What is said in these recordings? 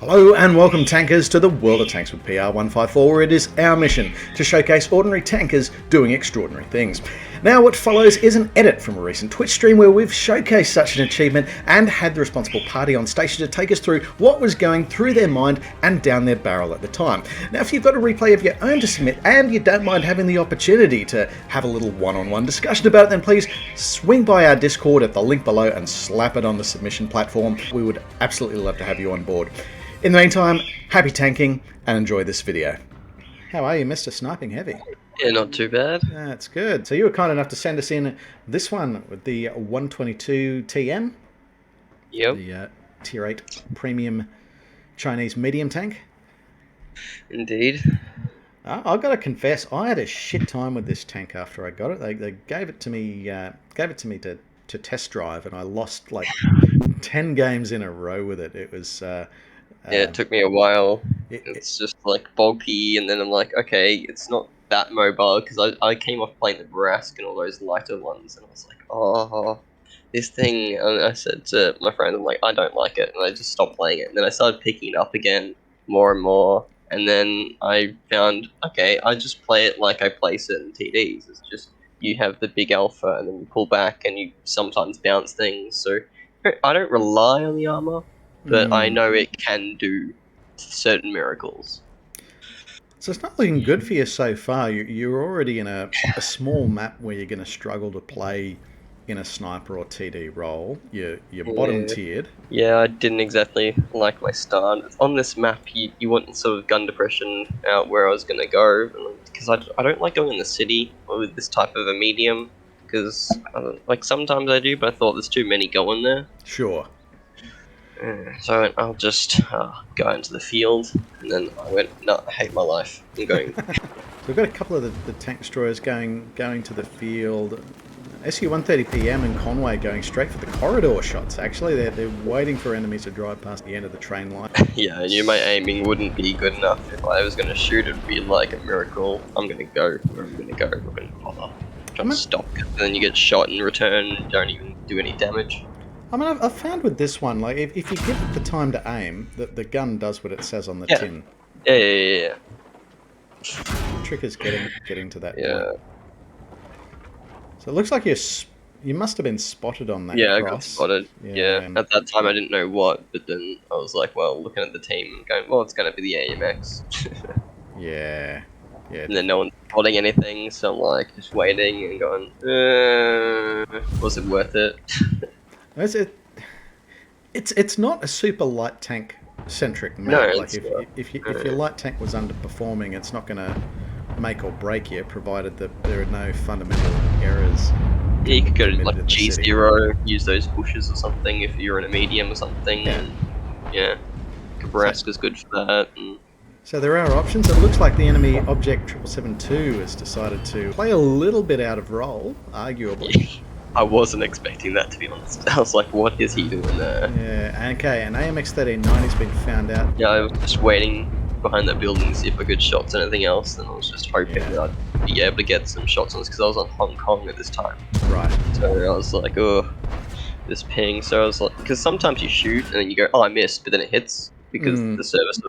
Hello and welcome tankers to the World of Tanks with PR154, where it is our mission to showcase ordinary tankers doing extraordinary things. Now what follows is an edit from a recent Twitch stream where we've showcased such an achievement and had the responsible party on station to take us through what was going through their mind and down their barrel at the time. Now if you've got a replay of your own to submit and you don't mind having the opportunity to have a little one-on-one discussion about it, then please swing by our Discord at the link below and slap it on the submission platform. We would absolutely love to have you on board. In the meantime, happy tanking and enjoy this video. How are you, Mr. Sniping Heavy? Yeah, not too bad. That's good. So you were kind enough to send us in this one with the 122 TM. Yep. The Tier 8 Premium Chinese medium tank. Indeed. I've got to confess, I had a shit time with this tank after I got it. They gave it to me to test drive, and I lost like 10 games in a row with it. It was... yeah, it took me a while. It's just like bulky, and then I'm like, okay, it's not that mobile, because I came off playing the Brask and all those lighter ones, and I was like, oh, this thing, and I said to my friend, I'm like, I don't like it, and I just stopped playing it, and then I started picking it up again more and more, and then I found, okay, I just play it like I play certain TDs. It's just, you have the big alpha, and then you pull back, and you sometimes bounce things, so I don't rely on the armor, but I know it can do certain miracles. So it's not looking good for you so far. You're already in a small map where you're going to struggle to play in a sniper or TD role. You're bottom tiered. Yeah, I didn't exactly like my start. On this map, you want sort of gun depression out where I was going to go, because I don't like going in the city with this type of a medium, because like sometimes I do, but I thought there's too many going there. Sure. So I'll just go into the field, and then I went, no, I hate my life. I'm going. So we've got a couple of the tank destroyers going to the field. SU-130PM and Conway going straight for the corridor shots. Actually, they're waiting for enemies to drive past the end of the train line. Yeah, I knew my aiming wouldn't be good enough. If I was going to shoot, it'd be like a miracle. I'm going to go where I'm going to go. We're going to bother. Try to stop, and then you get shot in return and don't even do any damage. I mean, I've found with this one, like, if you give it the time to aim, the gun does what it says on the tin. Yeah. The trick is getting to that point. So it looks like you must have been spotted on that cross. I got spotted. Yeah. At that time I didn't know what, but then I was like, well, looking at the team and going, well, it's going to be the AMX. Yeah. And then no one's spotting anything, so I'm like, just waiting and going, was it worth it? It's not a super light tank centric map. No, like if your light tank was underperforming, it's not going to make or break you, provided that there are no fundamental errors. Yeah, you could go to like G0, use those bushes or something if you're in a medium or something. Yeah, Brask is good for that. So there are options. It looks like the enemy object 7772 has decided to play a little bit out of role, arguably. I wasn't expecting that, to be honest. I was like, what is he doing there? Yeah, okay, an AMX 1390's been found out. Yeah, I was just waiting behind that building to see if I could shots anything else, and I was just hoping that I'd be able to get some shots on this, because I was on Hong Kong at this time. Right. So I was like, oh, this ping. So I was like, because sometimes you shoot, and then you go, oh, I missed, but then it hits, because the service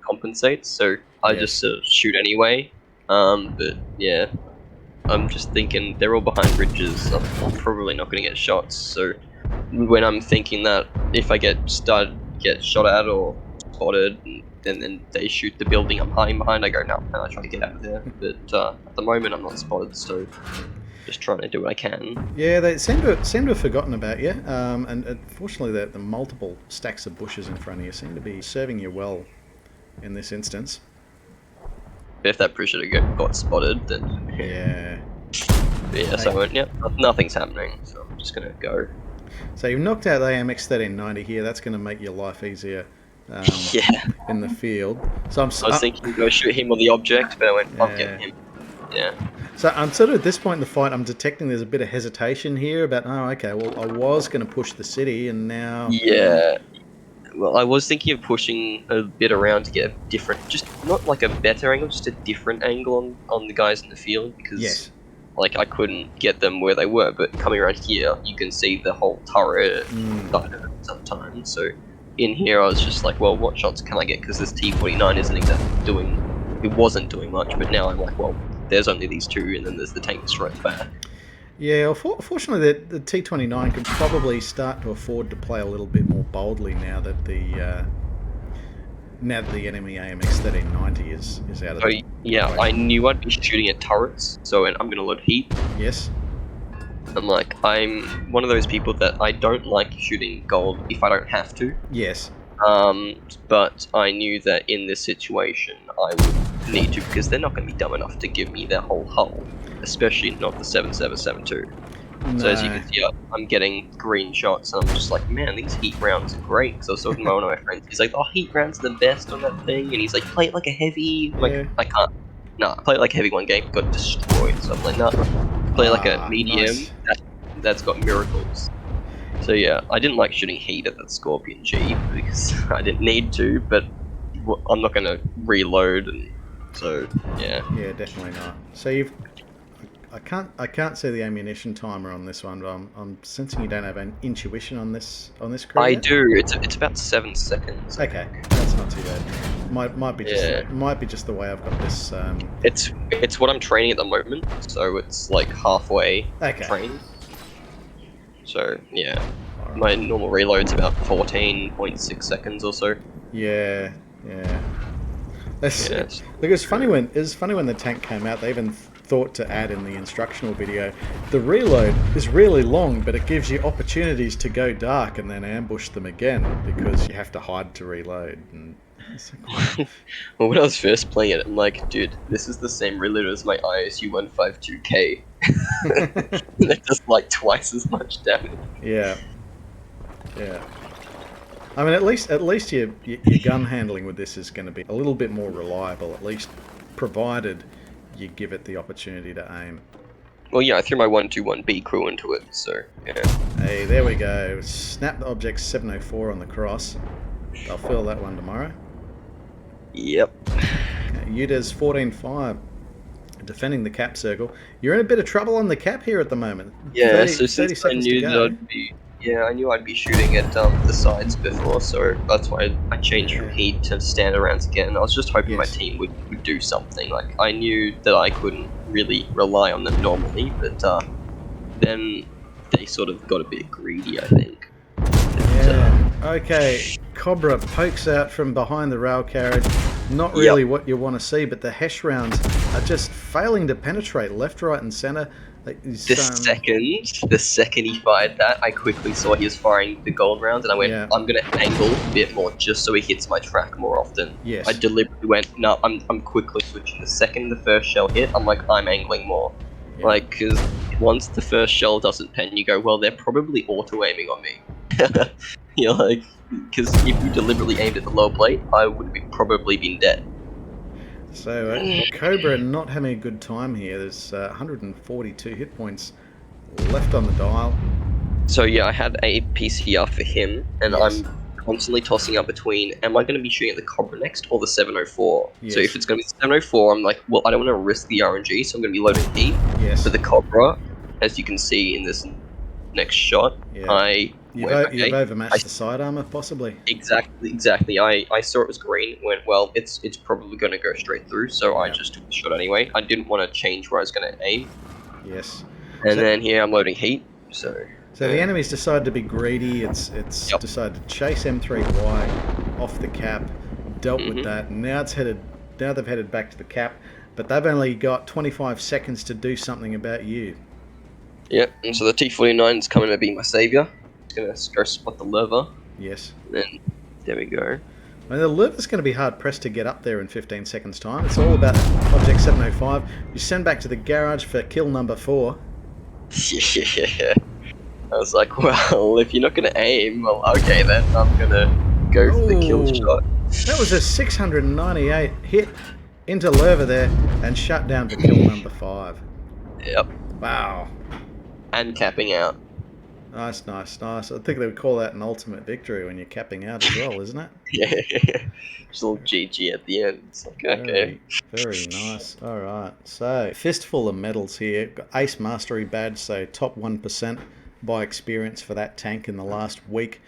compensates, so I just sort of shoot anyway. But yeah. I'm just thinking they're all behind bridges. I'm probably not going to get shots. So when I'm thinking that if I get shot at or spotted, and then they shoot the building I'm hiding behind, I go no, and I try to get out of there. But at the moment I'm not spotted, so just trying to do what I can. Yeah, they seem to have forgotten about you. And unfortunately, the multiple stacks of bushes in front of you seem to be serving you well in this instance. If that pressure got spotted, then yeah. So I went, nothing's happening, so I'm just gonna go. So you've knocked out the AMX 1390 here. That's gonna make your life easier. In the field. So I was thinking go shoot him on the object, but I went, I'll get him. Yeah. So I'm sort of at this point in the fight, I'm detecting there's a bit of hesitation here about, oh, okay, well, I was going to push the city, and now. Yeah. Well, I was thinking of pushing a bit around to get a different, just not like a better angle, just a different angle on the guys in the field, because like I couldn't get them where they were, but coming around here, you can see the whole turret sometimes, so in here I was just like, well, what shots can I get? Because this T49 isn't exactly doing, it wasn't doing much, but now I'm like, well, there's only these two, and then there's the tank straight back. Yeah, fortunately, the T29 can probably start to afford to play a little bit more boldly now that the enemy AMX 1390 is out of the yeah, I knew I'd be shooting at turrets, so I'm going to load heat. Yes. I'm like, I'm one of those people that I don't like shooting gold if I don't have to. Yes. But I knew that in this situation I would need to, because they're not going to be dumb enough to give me their whole hull, especially not the 7772. No. So as you can see, I'm getting green shots, and I'm just like, man, these heat rounds are great. Because I was talking to one of my friends, he's like, oh, heat rounds are the best on that thing, and he's like, play it like a heavy. I'm like, I can't. Nah, play it like a heavy one game, got destroyed. So I'm like, nah, play like a medium. Nice. That's got miracles. So yeah, I didn't like shooting heat at that Scorpion G because I didn't need to, but I'm not going to reload, and so yeah. Yeah, definitely not. So you've, I can't see the ammunition timer on this one, but I'm sensing you don't have an intuition on this crew. I do. It's about 7 seconds. Okay, that's not too bad. Might be just the way I've got this. It's what I'm training at the moment, so it's like halfway trained. So yeah, my normal reload's about 14.6 seconds or so. Yeah. Look, it's funny when the tank came out. They even thought to add in the instructional video, the reload is really long, but it gives you opportunities to go dark and then ambush them again because you have to hide to reload. And it's like, well, when I was first playing it, I'm like, dude, this is the same reload as my ISU 152K. They're just like twice as much damage. Yeah. I mean, at least your gun handling with this is going to be a little bit more reliable, at least provided you give it the opportunity to aim. Well, yeah, I threw my 121B crew into it, so yeah. Hey, there we go. Snap the object 704 on the cross. I'll fill that one tomorrow. Yep. UDES 14.5. Defending the cap circle. You're in a bit of trouble on the cap here at the moment. Yeah, so since I knew that I knew I'd be shooting at the sides before, so that's why I changed from heat to standard rounds again. I was just hoping my team would do something. Like, I knew that I couldn't really rely on them normally, but then they sort of got a bit greedy, I think. Okay, Cobra pokes out from behind the rail carriage. Not really what you want to see, but the Hesh rounds are just failing to penetrate left, right, and center. The second he fired that, I quickly saw he was firing the gold rounds, and I went, I'm going to angle a bit more just so he hits my track more often. Yes. I deliberately went, no, I'm quickly switching. The second the first shell hit, I'm like, I'm angling more. Yeah. Like, because once the first shell doesn't pen, you go, well, they're probably auto-aiming on me. You're like, because if you deliberately aimed at the lower plate, I would have probably been dead. So Cobra not having a good time here. There's 142 hit points left on the dial. So yeah, I had a PCR for him, and I'm constantly tossing up between, am I going to be shooting at the Cobra next or the 704? Yes. So if it's going to be the 704, I'm like, well, I don't want to risk the RNG, so I'm going to be loading heat. Yes. For the Cobra, as you can see in this next shot, You've overmatched the side armor, possibly. Exactly. I saw it was green. Went, well, it's probably going to go straight through. So I just took the shot anyway. I didn't want to change where I was going to aim. Yes. And then here I'm loading heat. So the enemy's decided to be greedy. It's decided to chase M3Y off the cap. Dealt with that. Now they've headed back to the cap, but they've only got 25 seconds to do something about you. Yep. And so the T49 is coming to be my savior. Gonna go spot the lever. Yes. And then there we go. I mean, the lever's going to be hard pressed to get up there in 15 seconds time. It's all about Object 705. You send back to the garage for kill number 4. Yeah. I was like, well, if you're not going to aim, well, okay then. I'm going to go for the kill shot. That was a 698 hit into lever there and shut down for kill number 5. Yep. Wow. And capping out. Nice. I think they would call that an ultimate victory when you're capping out as well, isn't it? Yeah. Just a little GG at the end. It's like, okay. Very nice. All right. So, fistful of medals here. Got Ace Mastery badge, so top 1% by experience for that tank in the last week.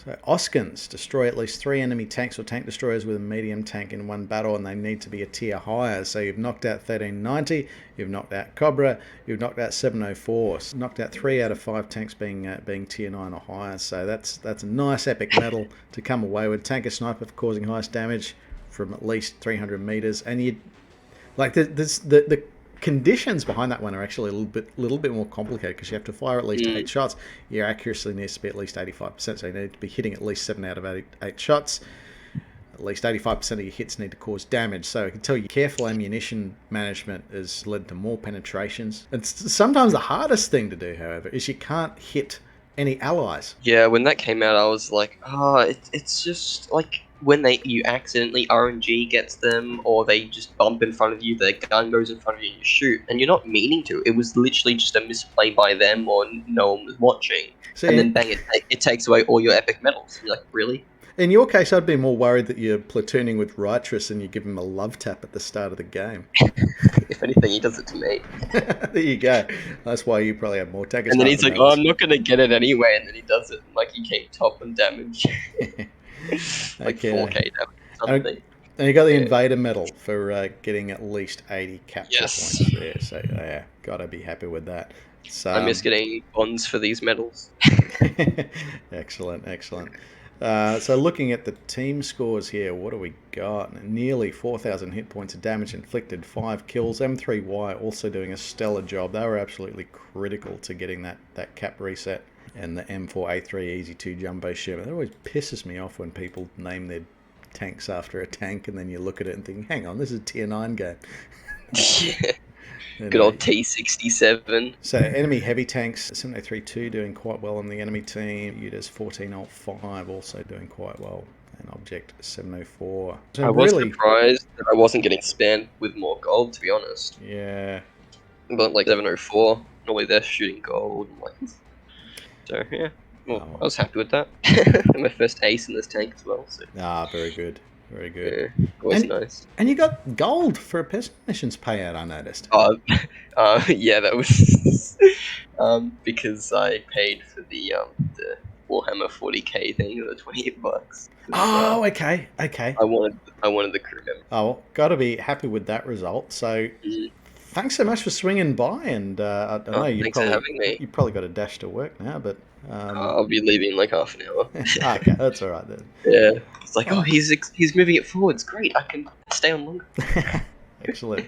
So Oskins destroy at least 3 enemy tanks or tank destroyers with a medium tank in one battle, and they need to be a tier higher. So you've knocked out 1390, you've knocked out Cobra, you've knocked out 704, knocked out 3 out of 5 tanks being tier 9 or higher. So that's a nice epic medal to come away with. Tanker sniper for causing highest damage from at least 300 meters, and you like the conditions behind that one are actually a little bit more complicated because you have to fire at least 8 shots. Your accuracy needs to be at least 85%, so you need to be hitting at least 7 out of 8 shots. At least 85% of your hits need to cause damage. So I can tell you, careful ammunition management has led to more penetrations. And sometimes the hardest thing to do, however, is you can't hit any allies. Yeah, when that came out, I was like, it's just like when you accidentally RNG gets them, or they just bump in front of you, their gun goes in front of you and you shoot, and you're not meaning to. It was literally just a misplay by them, or no one was watching. See, and then bang, it takes away all your epic medals. You're like, really? In your case, I'd be more worried that you're platooning with Righteous and you give him a love tap at the start of the game. If anything, he does it to me. There you go. That's why you probably have more taggers. And then he's like, oh, I'm not going to get it anyway, and then he does it, and like he came top on damage. Like 4k damage or something. And you got the Invader medal for getting at least 80 capture points there. So yeah, gotta be happy with that. So, I miss getting bonds for these medals. Excellent. So looking at the team scores here, what do we got? Nearly 4,000 hit points of damage inflicted, 5 kills. M3Y also doing a stellar job. They were absolutely critical to getting that cap reset. And the M4A3 Easy 2 Jumbo Shimmer. That always pisses me off when people name their tanks after a tank and then you look at it and think, hang on, this is a tier 9 game. Yeah. Good old T67. So enemy heavy tanks, 703-2 doing quite well on the enemy team. UDAS 1405 also doing quite well. And Object 704. So I was surprised that I wasn't getting spammed with more gold, to be honest. Yeah. But like 704, normally they're shooting gold. So yeah, well, I was happy with that. My first ace in this tank as well. So. Very good. Very good. Yeah, always nice. And you got gold for a Pest Missions payout, I noticed. Yeah, that was because I paid for the Warhammer 40k thing, the $28. Oh, okay. I wanted the crew member. Oh, well, got to be happy with that result. So, thanks so much for swinging by, and I know you probably got a dash to work now, but I'll be leaving in like half an hour. Okay, that's all right then. Yeah, it's like, he's moving it forwards. Great, I can stay on longer. Excellent.